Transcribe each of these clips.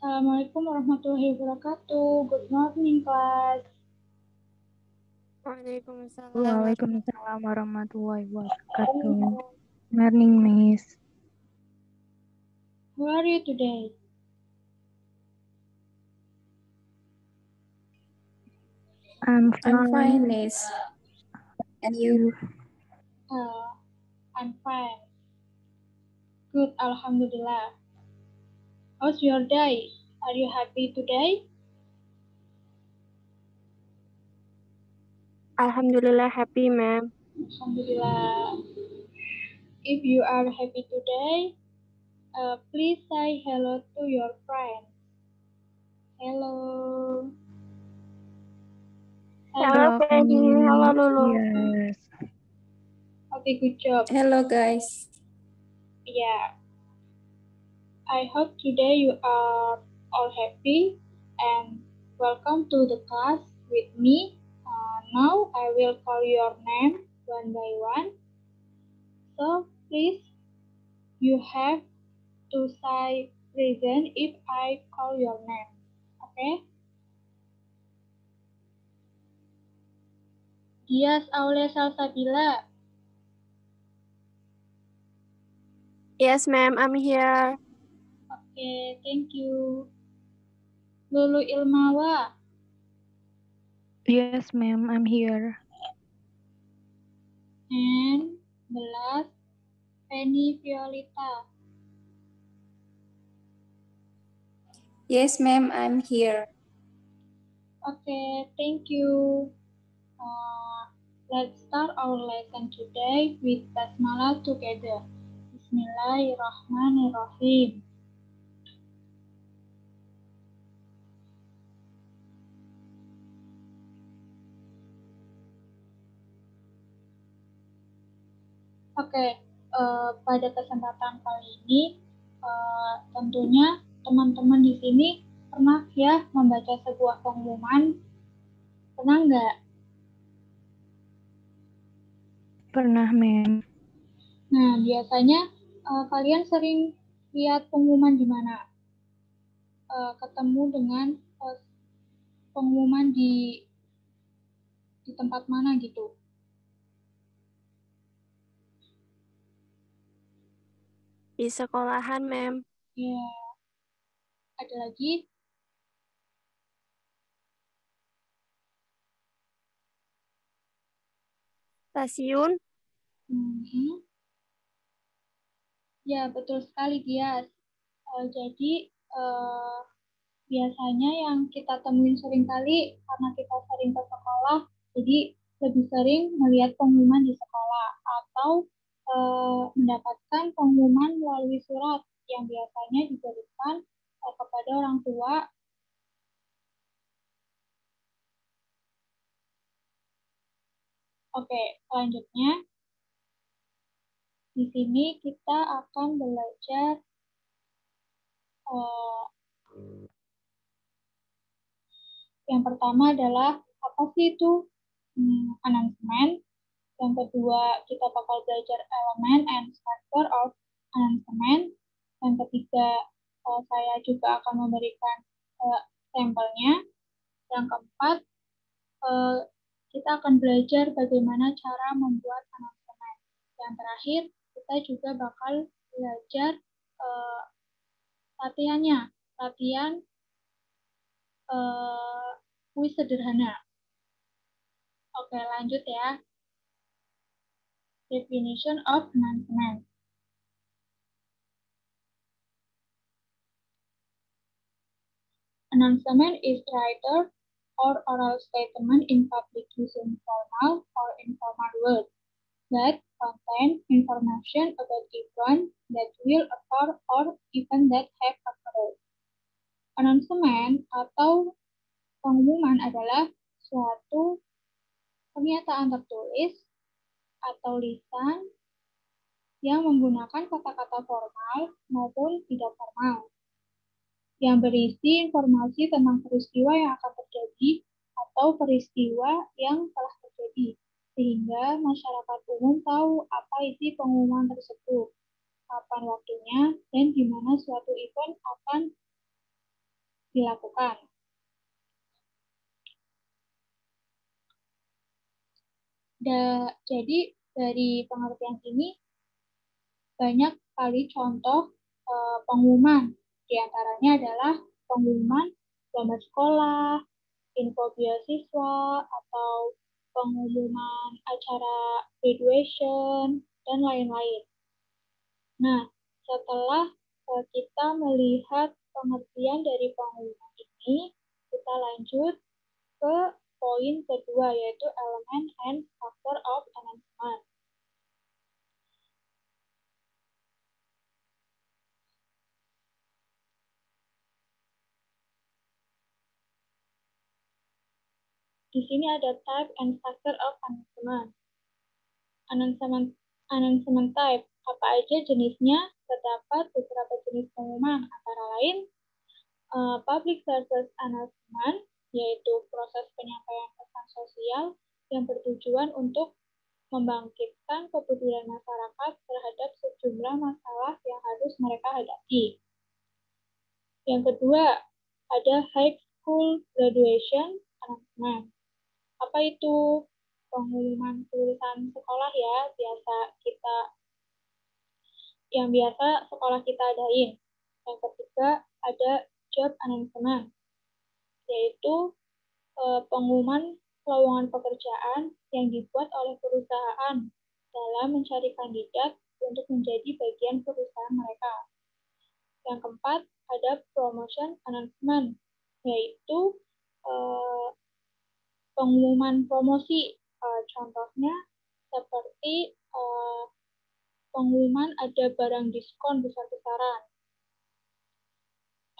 Assalamualaikum warahmatullahi wabarakatuh. Good morning, class. Waalaikumsalam. Waalaikumsalam warahmatullahi wabarakatuh. Morning, Miss. How are you today? I'm I'm fine. fine, Miss. And you? I'm fine. Good, Alhamdulillah. How's your day? Are you happy today? Alhamdulillah happy, ma'am. Alhamdulillah. If you are happy today, please say hello to your friends. Hello. Hello, Penny. Hello, Lulu. Yes. Okay, good job. Hello, guys. Yeah. I hope today you are all happy and welcome to the class with me. Now I will call your name one by one. So please, you have to say present if I call your name. Okay? Dias Aulia Salsabila. Yes, ma'am, I'm here. Okay, thank you. Lulu Ilmawa. Yes, ma'am, I'm here. And the last, Penny Violeta. Yes, ma'am, I'm here. Okay, thank you. Let's start our lesson today with Basmalah together. Bismillahirrahmanirrahim. Oke, pada kesempatan kali ini, tentunya teman-teman di sini pernah ya membaca sebuah pengumuman? Pernah nggak? Pernah, ma'am. Nah, biasanya kalian sering lihat pengumuman di mana? Ketemu dengan pengumuman di tempat mana gitu? Di sekolahan, ma'am. Ya, ada lagi? Stasiun. Ya, betul sekali, Gias. Jadi, biasanya yang kita temuin sering kali karena kita sering ke sekolah, jadi lebih sering melihat pengumuman di sekolah atau mendapatkan pengumuman melalui surat yang biasanya diberikan kepada orang tua. Oke, selanjutnya di sini kita akan belajar yang pertama adalah apa sih itu announcement. Yang kedua, kita bakal belajar elemen and structure of announcement. Yang ketiga, saya juga akan memberikan sampelnya. Yang keempat, kita akan belajar bagaimana cara membuat announcement. Yang terakhir, kita juga bakal belajar latihan kuis sederhana. Oke, lanjut ya. Definition of announcement. Announcement is written or oral statement in public using formal or informal words that contain information about event that will occur or event that have occurred. Announcement atau pengumuman adalah suatu pernyataan tertulis atau lisan yang menggunakan kata-kata formal maupun tidak formal, yang berisi informasi tentang peristiwa yang akan terjadi atau peristiwa yang telah terjadi, sehingga masyarakat umum tahu apa isi pengumuman tersebut, kapan waktunya, dan di mana suatu event akan dilakukan. Jadi dari pengertian ini banyak sekali contoh pengumuman. Di antaranya adalah pengumuman selamat sekolah, info beasiswa, atau pengumuman acara graduation, dan lain-lain. Nah, setelah kita melihat pengertian dari pengumuman ini, kita lanjut ke poin kedua, yaitu element and factor of announcement. Di sini ada type and factor of announcement. Announcement type, apa aja jenisnya? Terdapat beberapa jenis pengumuman, antara lain public service announcement, yaitu proses penyampaian pesan sosial yang bertujuan untuk membangkitkan kepedulian masyarakat terhadap sejumlah masalah yang harus mereka hadapi. Yang kedua, ada high school graduation announcement. Apa itu? Pengumuman kelulusan sekolah ya, yang biasa sekolah kita adain. Yang ketiga, ada job announcement, yaitu pengumuman lowongan pekerjaan yang dibuat oleh perusahaan dalam mencari kandidat untuk menjadi bagian perusahaan mereka. Yang keempat, ada promotion announcement, yaitu pengumuman promosi. Contohnya seperti pengumuman ada barang diskon besar-besaran.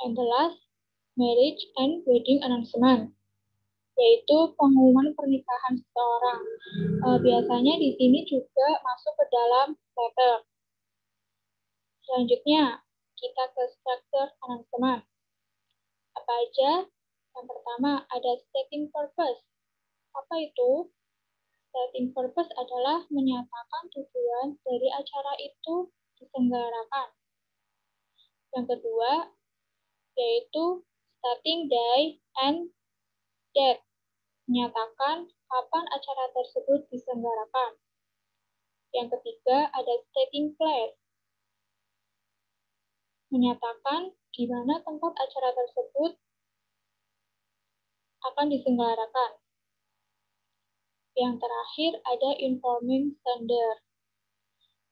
And the last, marriage and wedding announcement, yaitu pengumuman pernikahan seseorang. Biasanya di sini juga masuk ke dalam letter. Selanjutnya, kita ke structure announcement. Apa aja? Yang pertama, ada stating purpose. Apa itu? Stating purpose adalah menyatakan tujuan dari acara itu diselenggarakan. Yang kedua, yaitu starting day and date, menyatakan kapan acara tersebut diselenggarakan. Yang ketiga, ada stating place, menyatakan di mana tempat acara tersebut akan diselenggarakan. Yang terakhir, ada informing sender.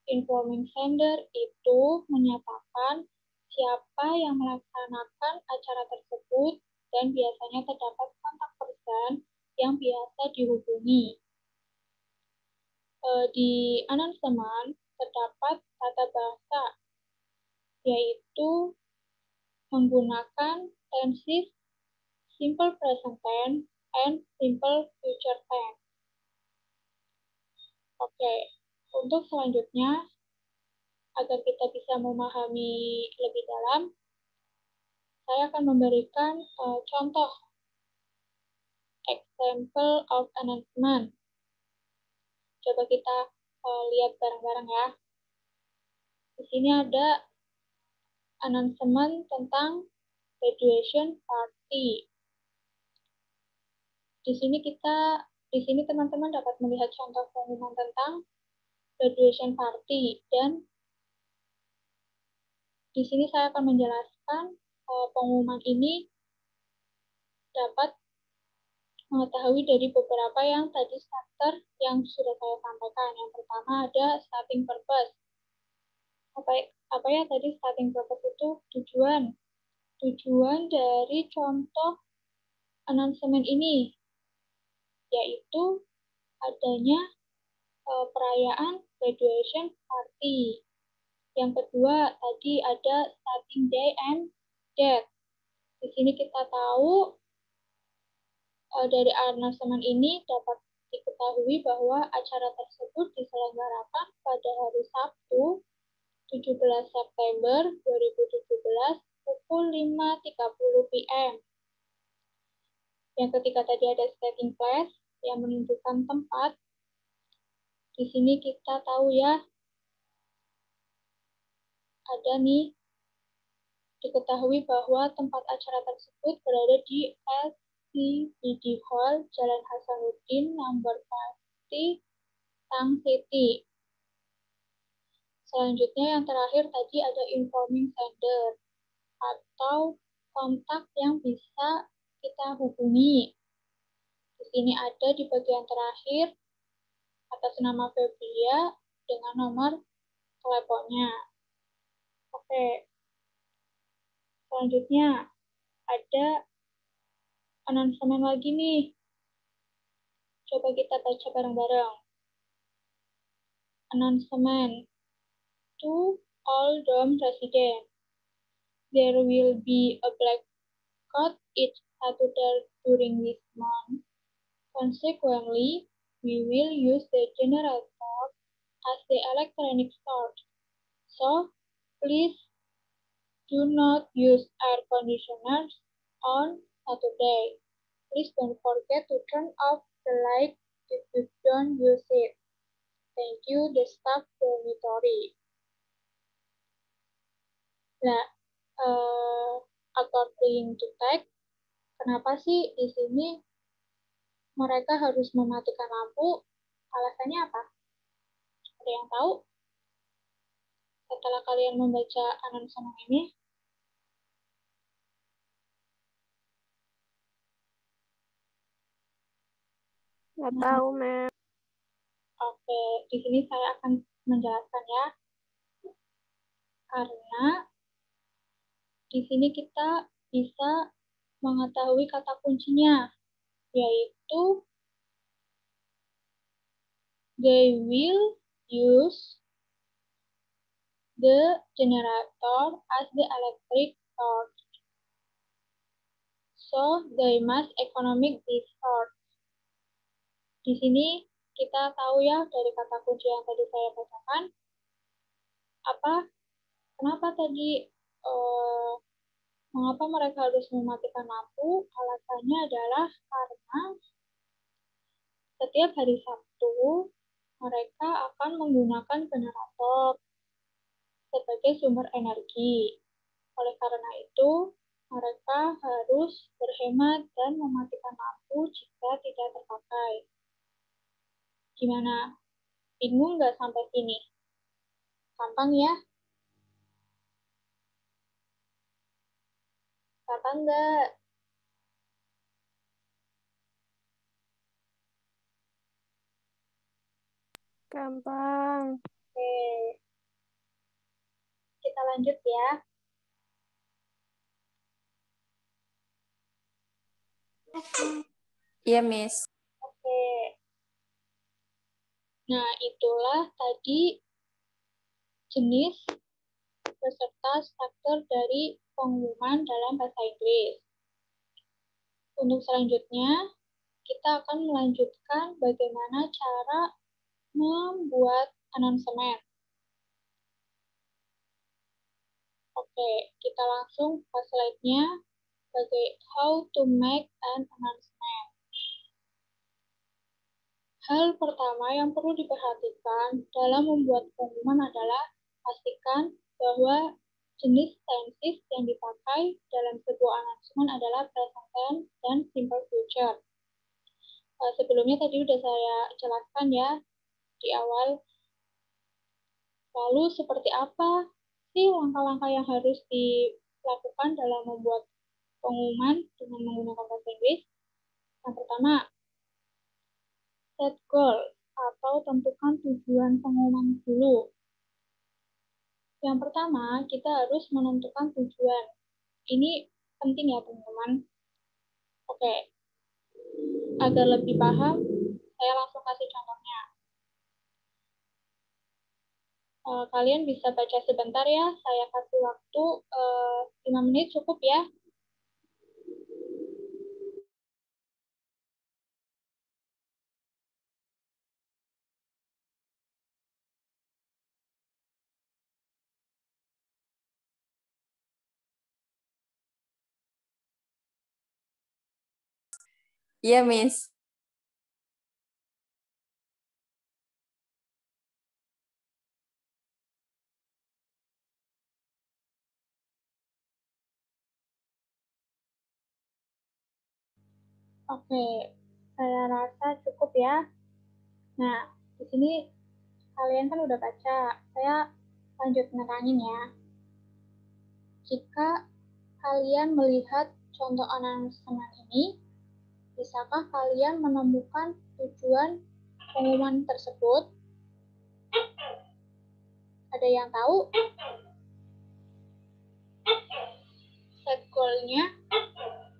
Informing sender itu menyatakan siapa yang melaksanakan acara tersebut dan biasanya terdapat kontak person yang biasa dihubungi. Di announcement terdapat tata bahasa, yaitu menggunakan tenses, simple present tense, and simple future tense. Oke, untuk selanjutnya, agar kita bisa memahami lebih dalam, saya akan memberikan contoh example of announcement. Coba kita lihat bareng-bareng ya. Di sini ada announcement tentang graduation party. Di sini teman-teman dapat melihat contoh pengumuman tentang graduation party, dan di sini saya akan menjelaskan pengumuman ini dapat mengetahui dari beberapa yang tadi starter yang sudah saya sampaikan. Yang pertama ada starting purpose. Apa ya tadi starting purpose itu? Tujuan dari contoh announcement ini, yaitu adanya perayaan graduation party. Yang kedua, tadi ada starting day and date. Di sini kita tahu dari announcement ini dapat diketahui bahwa acara tersebut diselenggarakan pada hari Sabtu, 17 September 2017, pukul 5.30 PM. Yang ketiga tadi ada starting place yang menunjukkan tempat. Di sini kita tahu ya, ada nih Diketahui bahwa tempat acara tersebut berada di SCBD Hall, Jalan Hasanuddin, nomor 5, Tang City. Selanjutnya yang terakhir tadi ada informing sender atau kontak yang bisa kita hubungi. Di sini ada di bagian terakhir atas nama Febria dengan nomor teleponnya. Oke. Selanjutnya ada announcement lagi nih. Coba kita baca bareng-bareng. Announcement to all dorm residents. There will be a blackout each Saturday during this month. Consequently, we will use the generator as the electronic source. So, please do not use air conditioners on Saturday. Please don't forget to turn off the light if you don't use it. Thank you, the staff dormitory. Nah, according to text, kenapa sih di sini mereka harus mematikan lampu? Alasannya apa? Ada yang tahu? Setelah kalian membaca announcement ini, Nggak tahu, Mem. oke, di sini saya akan menjelaskan ya. Karena di sini kita bisa mengetahui kata kuncinya, yaitu they will use the generator as the electric source. So, they must economic this source. Di sini kita tahu ya dari kata kunci yang tadi saya bacakan, kenapa tadi mengapa mereka harus mematikan lampu? Alasannya adalah karena setiap hari Sabtu mereka akan menggunakan generator sebagai sumber energi. Oleh karena itu, mereka harus berhemat dan mematikan lampu jika tidak terpakai. Gimana? Bingung nggak sampai sini? Gampang ya? Gampang nggak? Gampang. Oke. Kita lanjut ya. Iya, Miss. Oke. Nah, itulah tadi jenis beserta struktur dari pengumuman dalam bahasa Inggris. Untuk selanjutnya, kita akan melanjutkan bagaimana cara membuat announcement. Oke, kita langsung ke slide-nya sebagai how to make an announcement. Hal pertama yang perlu diperhatikan dalam membuat pengumuman adalah pastikan bahwa jenis tenses yang dipakai dalam sebuah announcement adalah present tense dan simple future. Sebelumnya tadi sudah saya jelaskan ya di awal. Lalu seperti apa sih langkah-langkah yang harus dilakukan dalam membuat pengumuman dengan menggunakan bahasa Inggris? Yang pertama, set goal atau tentukan tujuan pengumuman dulu. Yang pertama, kita harus menentukan tujuan. Ini penting ya, teman-teman. Oke. Agar lebih paham, saya langsung kasih contohnya. Kalian bisa baca sebentar ya, saya kasih waktu 5 menit cukup ya. Iya, Miss. Oke, saya rasa cukup ya. Nah, di sini kalian kan udah baca. Saya lanjut nerangin ya. Jika kalian melihat contoh announcement ini, bisakah kalian menemukan tujuan pengumuman tersebut? Ada yang tahu? Set goal-nya,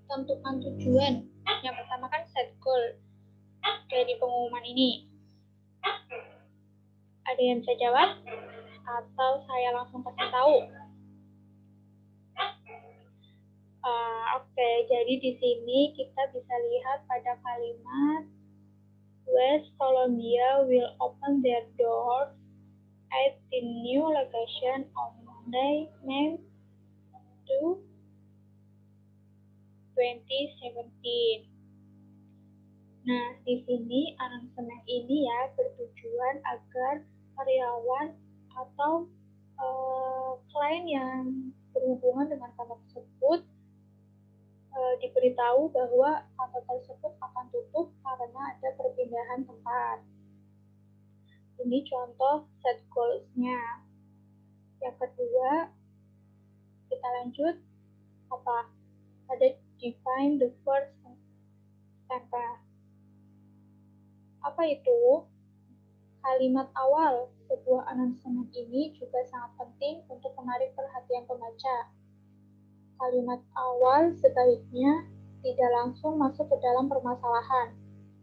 tentukan tujuan. Yang pertama kan set goal dari pengumuman ini. Ada yang bisa jawab? Atau saya langsung kasih tahu? Oke, jadi di sini kita bisa lihat pada kalimat West Columbia will open their doors at the new location on Monday, May 2, 2017. Nah, di sini announcement ini ya bertujuan agar karyawan atau klien yang berhubungan dengan kantor tersebut diberitahu bahwa kantor tersebut akan tutup karena ada perpindahan tempat. Ini contoh set goals-nya. Yang kedua, kita lanjut apa? Ada define the first sentence. Apa itu? Kalimat awal sebuah announcement ini juga sangat penting untuk menarik perhatian pembaca. Kalimat awal sebaiknya tidak langsung masuk ke dalam permasalahan,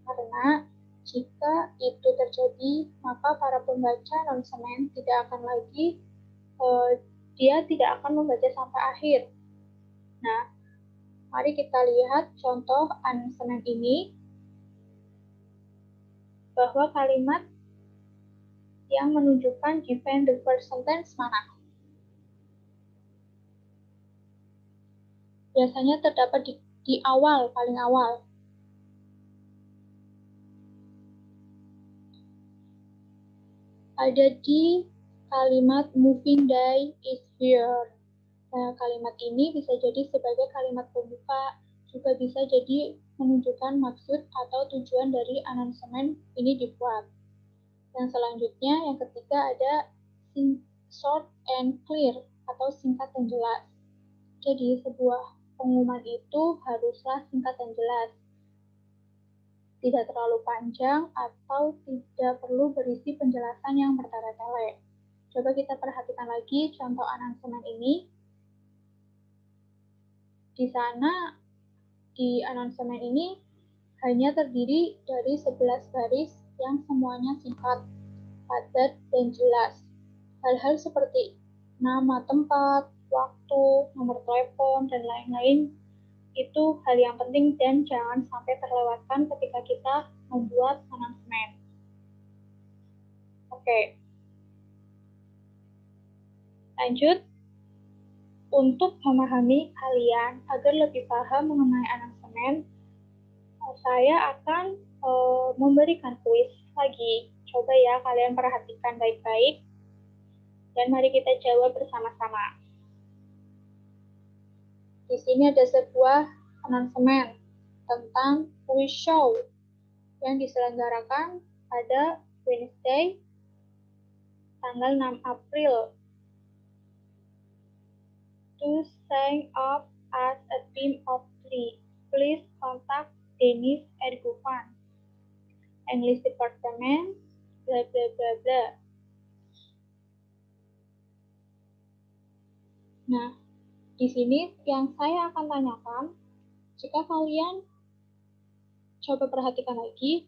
karena jika itu terjadi, maka para pembaca announcement tidak akan lagi, dia tidak akan membaca sampai akhir. Nah, mari kita lihat contoh announcement ini, bahwa kalimat yang menunjukkan define the first sentence mana? Biasanya terdapat di awal, paling awal. Ada di kalimat moving day is here. Nah, kalimat ini bisa jadi sebagai kalimat pembuka, juga bisa jadi menunjukkan maksud atau tujuan dari announcement ini dibuat. Yang selanjutnya, yang ketiga ada short and clear atau singkat dan jelas. Jadi, sebuah pengumuman itu haruslah singkat dan jelas. Tidak terlalu panjang atau tidak perlu berisi penjelasan yang bertele-tele. Coba kita perhatikan lagi contoh announcement ini. Di sana, di announcement ini hanya terdiri dari 11 baris yang semuanya singkat, padat, dan jelas. Hal-hal seperti nama tempat, waktu, nomor telepon, dan lain-lain itu hal yang penting dan jangan sampai terlewatkan ketika kita membuat announcement. Oke. Lanjut. Untuk memahami kalian agar lebih paham mengenai announcement, saya akan memberikan kuis lagi. Coba ya kalian perhatikan baik-baik dan mari kita jawab bersama-sama. Di sini ada sebuah announcement tentang quiz show yang diselenggarakan pada Wednesday tanggal 6 April. To sign up as a team of 3, please contact Dennis Ergufan, English Department, bla bla bla bla. Nah, di sini yang saya akan tanyakan, jika kalian coba perhatikan lagi,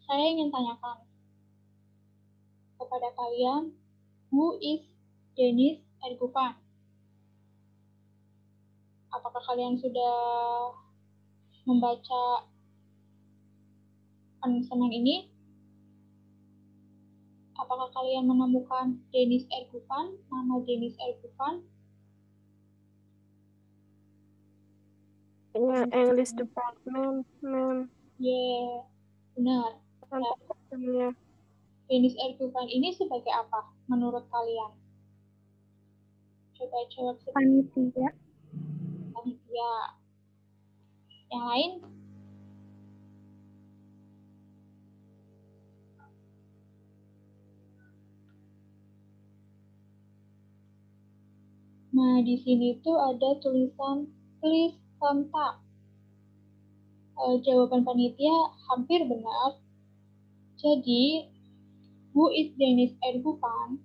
saya ingin tanyakan kepada kalian, who is Dennis Ergufan? Apakah kalian sudah membaca announcement ini? Apakah kalian menemukan Dennis Ergufan, nama Dennis Ergufan? Ya, English Department, ma'am. Yeah, benar. Ya. Dennis Ergufan ini sebagai apa menurut kalian? Coba jawab. Panitia. Panitia. Yang lain? Nah, di sini tuh ada tulisan please contact. Jawaban panitia hampir benar. Jadi, who is Dennis Ergufan?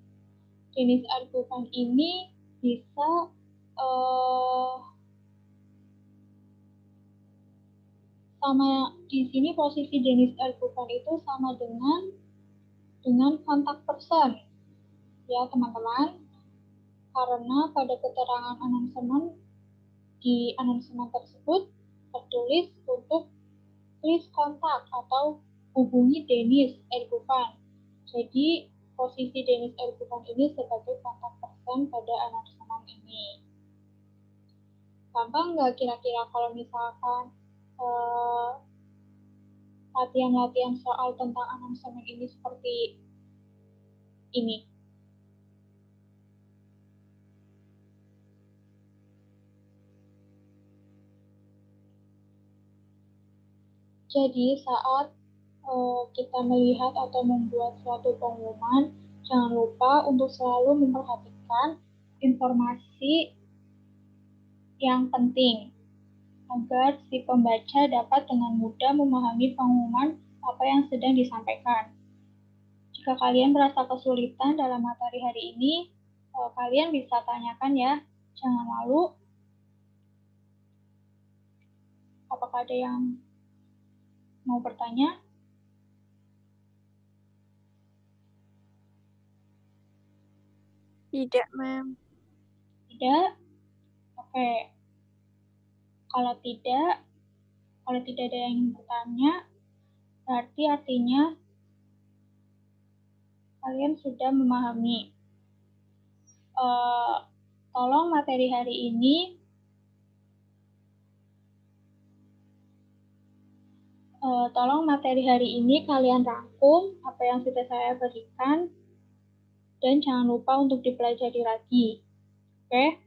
Dennis Ergufan ini bisa sama di sini posisi Dennis Ergufan itu sama dengan kontak person, ya teman-teman. Karena pada keterangan announcemen di announcemen tersebut tertulis untuk please kontak atau hubungi Dennis Ergufan. Jadi posisi Dennis Ergufan ini sebagai kontak person pada announcemen ini. Gampang nggak kira-kira kalau misalkan latihan-latihan soal tentang announcemen ini seperti ini? Jadi saat kita melihat atau membuat suatu pengumuman, jangan lupa untuk selalu memperhatikan informasi yang penting agar si pembaca dapat dengan mudah memahami pengumuman apa yang sedang disampaikan. Jika kalian merasa kesulitan dalam materi hari ini, kalian bisa tanyakan ya, jangan malu. Apakah ada yang mau bertanya? Tidak, ma'am. Tidak? Oke. Kalau tidak ada yang ingin bertanya, berarti artinya kalian sudah memahami. Tolong materi hari ini kalian rangkum apa yang sudah saya berikan dan jangan lupa untuk dipelajari lagi. Oke?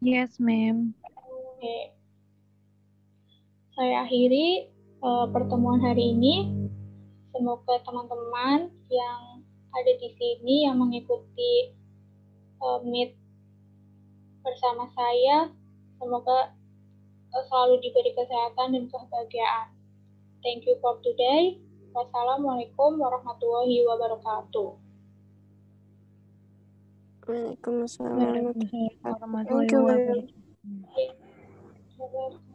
Yes, ma'am. Oke. Saya akhiri pertemuan hari ini. Semoga teman-teman yang ada di sini yang mengikuti Meet bersama saya, semoga selalu diberi kesehatan dan kebahagiaan. Thank you for today. Wassalamualaikum warahmatullahi wabarakatuh. Waalaikumsalam. Waalaikumsalam warahmatullahi Thank you, ma'am. wabarakatuh. Oke.